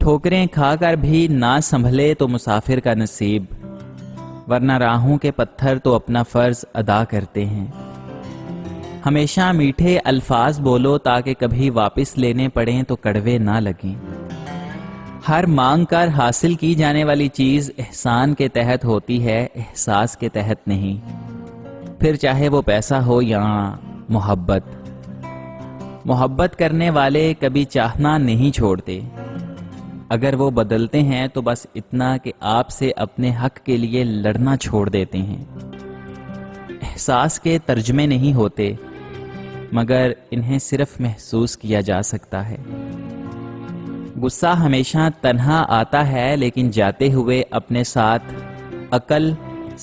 ٹھوکریں کھا کر بھی نہ سنبھلے تو مسافر کا نصیب، ورنہ راہوں کے پتھر تو اپنا فرض ادا کرتے ہیں۔ ہمیشہ میٹھے الفاظ بولو تاکہ کبھی واپس لینے پڑیں تو کڑوے نہ لگیں۔ ہر مانگ کر حاصل کی جانے والی چیز احسان کے تحت ہوتی ہے، احساس کے تحت نہیں، پھر چاہے وہ پیسہ ہو یا محبت۔ محبت کرنے والے کبھی چاہنا نہیں چھوڑتے، اگر وہ بدلتے ہیں تو بس اتنا کہ آپ سے اپنے حق کے لیے لڑنا چھوڑ دیتے ہیں۔ احساس کے ترجمے نہیں ہوتے، مگر انہیں صرف محسوس کیا جا سکتا ہے۔ غصہ ہمیشہ تنہا آتا ہے، لیکن جاتے ہوئے اپنے ساتھ عقل،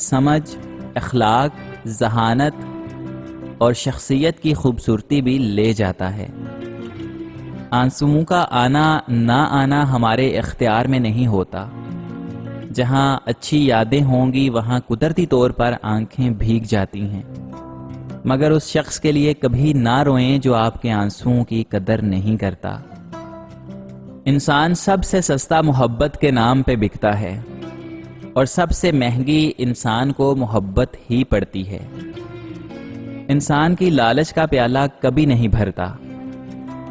سمجھ، اخلاق، ذہانت اور شخصیت کی خوبصورتی بھی لے جاتا ہے۔ آنسوؤں کا آنا نہ آنا ہمارے اختیار میں نہیں ہوتا۔ جہاں اچھی یادیں ہوں گی وہاں قدرتی طور پر آنکھیں بھیگ جاتی ہیں، مگر اس شخص کے لیے کبھی نہ روئیں جو آپ کے آنسوؤں کی قدر نہیں کرتا۔ انسان سب سے سستا محبت کے نام پہ بکتا ہے، اور سب سے مہنگی انسان کو محبت ہی پڑتی ہے۔ انسان کی لالچ کا پیالہ کبھی نہیں بھرتا،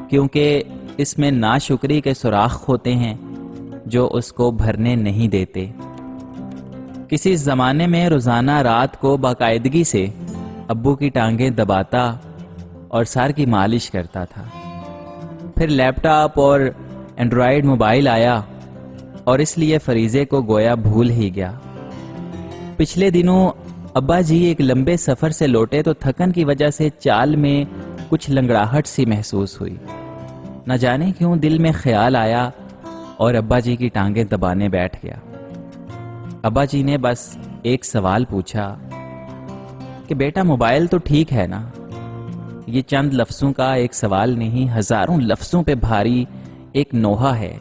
کیونکہ اس میں ناشکری کے سوراخ ہوتے ہیں جو اس کو بھرنے نہیں دیتے۔ کسی زمانے میں روزانہ رات کو باقاعدگی سے ابو کی ٹانگیں دباتا اور سر کی مالش کرتا تھا۔ پھر لیپ ٹاپ اور اینڈرائیڈ موبائل آیا اور اس لیے فریضے کو گویا بھول ہی گیا۔ پچھلے دنوں ابا جی ایک لمبے سفر سے لوٹے تو تھکن کی وجہ سے چال میں کچھ لنگڑاہٹ سی محسوس ہوئی۔ نہ جانے کیوں دل میں خیال آیا اور ابا جی کی ٹانگیں دبانے بیٹھ گیا۔ ابا جی نے بس ایک سوال پوچھا کہ بیٹا موبائل تو ٹھیک ہے نا؟ یہ چند لفظوں کا ایک سوال نہیں، ہزاروں لفظوں پہ بھاری ایک نوحہ ہے۔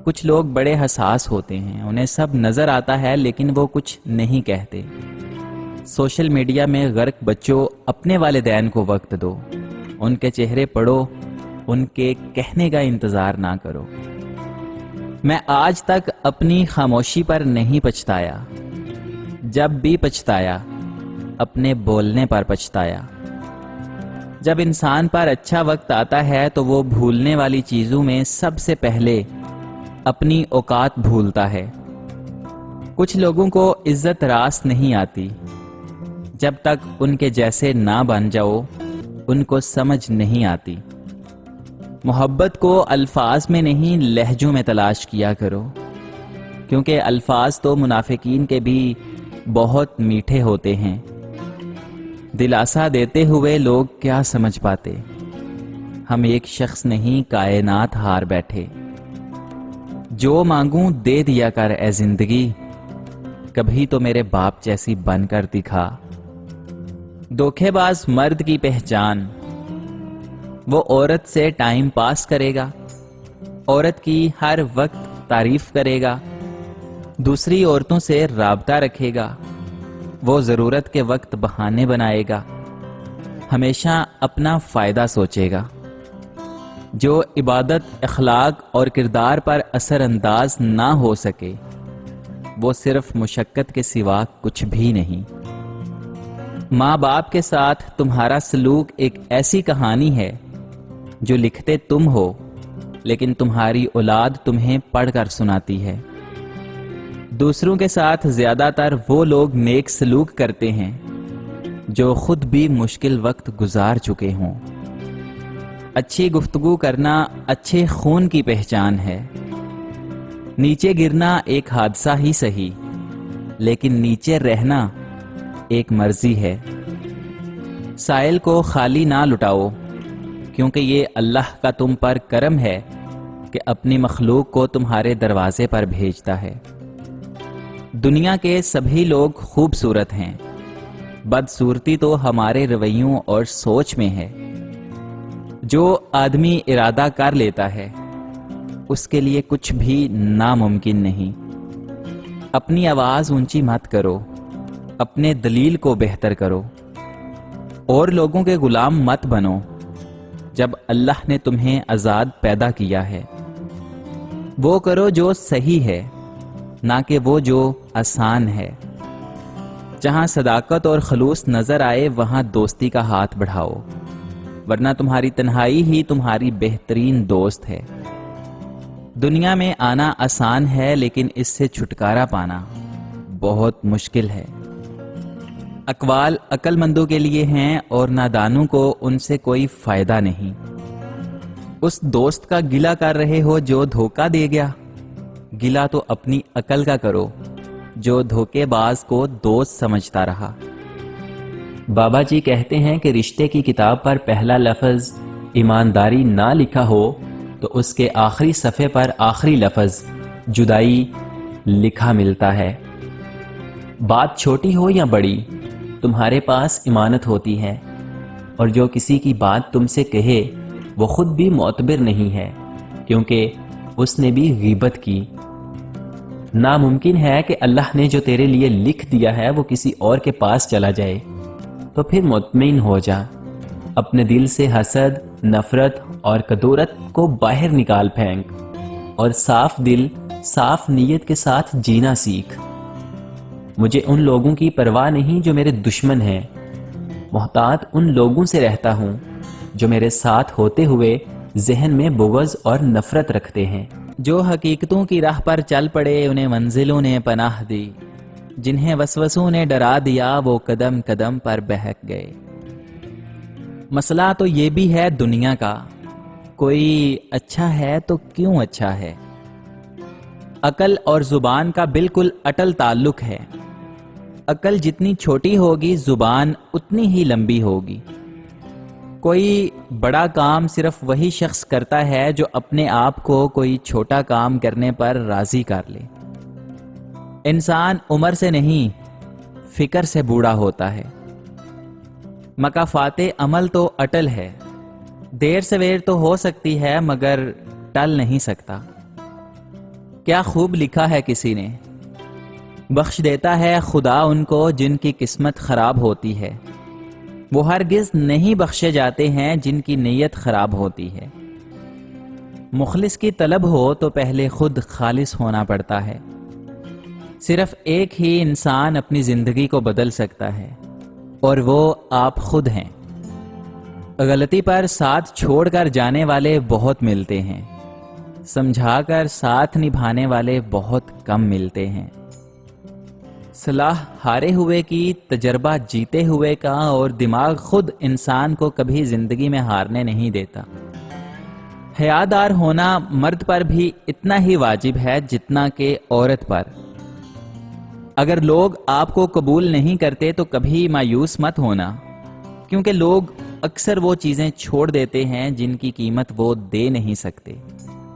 کچھ لوگ بڑے حساس ہوتے ہیں، انہیں سب نظر آتا ہے لیکن وہ کچھ نہیں کہتے۔ سوشل میڈیا میں غرق بچوں، اپنے والدین کو وقت دو، ان کے چہرے پڑھو، ان کے کہنے کا انتظار نہ کرو۔ میں آج تک اپنی خاموشی پر نہیں پچھتایا، جب بھی پچھتایا اپنے بولنے پر پچھتایا۔ جب انسان پر اچھا وقت آتا ہے تو وہ بھولنے والی چیزوں میں سب سے پہلے اپنی اوقات بھولتا ہے۔ کچھ لوگوں کو عزت راست نہیں آتی، جب تک ان کے جیسے نہ بن جاؤ ان کو سمجھ نہیں آتی۔ محبت کو الفاظ میں نہیں لہجوں میں تلاش کیا کرو، کیونکہ الفاظ تو منافقین کے بھی بہت میٹھے ہوتے ہیں۔ دلاسا دیتے ہوئے لوگ کیا سمجھ پاتے، ہم ایک شخص نہیں کائنات ہار بیٹھے۔ جو مانگوں دے دیا کر اے زندگی، کبھی تو میرے باپ جیسی بن کر دکھا۔ دھوکے باز مرد کی پہچان، وہ عورت سے ٹائم پاس کرے گا، عورت کی ہر وقت تعریف کرے گا، دوسری عورتوں سے رابطہ رکھے گا، وہ ضرورت کے وقت بہانے بنائے گا، ہمیشہ اپنا فائدہ سوچے گا۔ جو عبادت، اخلاق اور کردار پر اثر انداز نہ ہو سکے وہ صرف مشقت کے سوا کچھ بھی نہیں۔ ماں باپ کے ساتھ تمہارا سلوک ایک ایسی کہانی ہے جو لکھتے تم ہو، لیکن تمہاری اولاد تمہیں پڑھ کر سناتی ہے۔ دوسروں کے ساتھ زیادہ تر وہ لوگ نیک سلوک کرتے ہیں جو خود بھی مشکل وقت گزار چکے ہوں۔ اچھی گفتگو کرنا اچھے خون کی پہچان ہے۔ نیچے گرنا ایک حادثہ ہی سہی، لیکن نیچے رہنا ایک مرضی ہے۔ سائل کو خالی نہ لٹاؤ، کیونکہ یہ اللہ کا تم پر کرم ہے کہ اپنی مخلوق کو تمہارے دروازے پر بھیجتا ہے۔ دنیا کے سبھی لوگ خوبصورت ہیں، بدصورتی تو ہمارے رویوں اور سوچ میں ہے۔ جو آدمی ارادہ کر لیتا ہے اس کے لیے کچھ بھی ناممکن نہیں۔ اپنی آواز اونچی مت کرو، اپنے دلیل کو بہتر کرو، اور لوگوں کے غلام مت بنو جب اللہ نے تمہیں آزاد پیدا کیا ہے۔ وہ کرو جو صحیح ہے، نہ کہ وہ جو آسان ہے۔ جہاں صداقت اور خلوص نظر آئے وہاں دوستی کا ہاتھ بڑھاؤ، ورنہ تمہاری تنہائی ہی تمہاری بہترین دوست ہے۔ دنیا میں آنا آسان ہے، لیکن اس سے چھٹکارا پانا بہت مشکل ہے۔ اقوال عقل مندوں کے لیے ہیں اور نادانوں کو ان سے کوئی فائدہ نہیں۔ اس دوست کا گلہ کر رہے ہو جو دھوکہ دے گیا، گلہ تو اپنی عقل کا کرو جو دھوکے باز کو دوست سمجھتا رہا۔ بابا جی کہتے ہیں کہ رشتے کی کتاب پر پہلا لفظ ایمانداری نہ لکھا ہو تو اس کے آخری صفحے پر آخری لفظ جدائی لکھا ملتا ہے۔ بات چھوٹی ہو یا بڑی، تمہارے پاس امانت ہوتی ہے، اور جو کسی کی بات تم سے کہے وہ خود بھی معتبر نہیں ہے، کیونکہ اس نے بھی غیبت کی۔ ناممکن ہے کہ اللہ نے جو تیرے لیے لکھ دیا ہے وہ کسی اور کے پاس چلا جائے، تو پھر مطمئن ہو جا۔ اپنے دل سے حسد، نفرت اور کدورت کو باہر نکال پھینک، اور صاف دل، صاف نیت کے ساتھ جینا سیکھ۔ مجھے ان لوگوں کی پرواہ نہیں جو میرے دشمن ہیں، محتاط ان لوگوں سے رہتا ہوں جو میرے ساتھ ہوتے ہوئے ذہن میں بغض اور نفرت رکھتے ہیں۔ جو حقیقتوں کی راہ پر چل پڑے انہیں منزلوں نے پناہ دی، جنہیں وسوسوں نے ڈرا دیا وہ قدم قدم پر بہک گئے۔ مسئلہ تو یہ بھی ہے دنیا کا، کوئی اچھا ہے تو کیوں اچھا ہے؟ عقل اور زبان کا بالکل اٹل تعلق ہے۔ عقل جتنی چھوٹی ہوگی زبان اتنی ہی لمبی ہوگی۔ کوئی بڑا کام صرف وہی شخص کرتا ہے جو اپنے آپ کو کوئی چھوٹا کام کرنے پر راضی کر لے۔ انسان عمر سے نہیں فکر سے بوڑھا ہوتا ہے۔ مکافات عمل تو اٹل ہے، دیر سویر تو ہو سکتی ہے مگر ٹل نہیں سکتا۔ کیا خوب لکھا ہے کسی نے، بخش دیتا ہے خدا ان کو جن کی قسمت خراب ہوتی ہے، وہ ہرگز نہیں بخشے جاتے ہیں جن کی نیت خراب ہوتی ہے۔ مخلص کی طلب ہو تو پہلے خود خالص ہونا پڑتا ہے۔ صرف ایک ہی انسان اپنی زندگی کو بدل سکتا ہے، اور وہ آپ خود ہیں۔ غلطی پر ساتھ چھوڑ کر جانے والے بہت ملتے ہیں، سمجھا کر ساتھ نبھانے والے بہت کم ملتے ہیں۔ صلاح ہارے ہوئے کی، تجربہ جیتے ہوئے کا، اور دماغ خود انسان کو کبھی زندگی میں ہارنے نہیں دیتا۔ حیادار ہونا مرد پر بھی اتنا ہی واجب ہے جتنا کہ عورت پر۔ اگر لوگ آپ کو قبول نہیں کرتے تو کبھی مایوس مت ہونا، کیونکہ لوگ اکثر وہ چیزیں چھوڑ دیتے ہیں جن کی قیمت وہ دے نہیں سکتے۔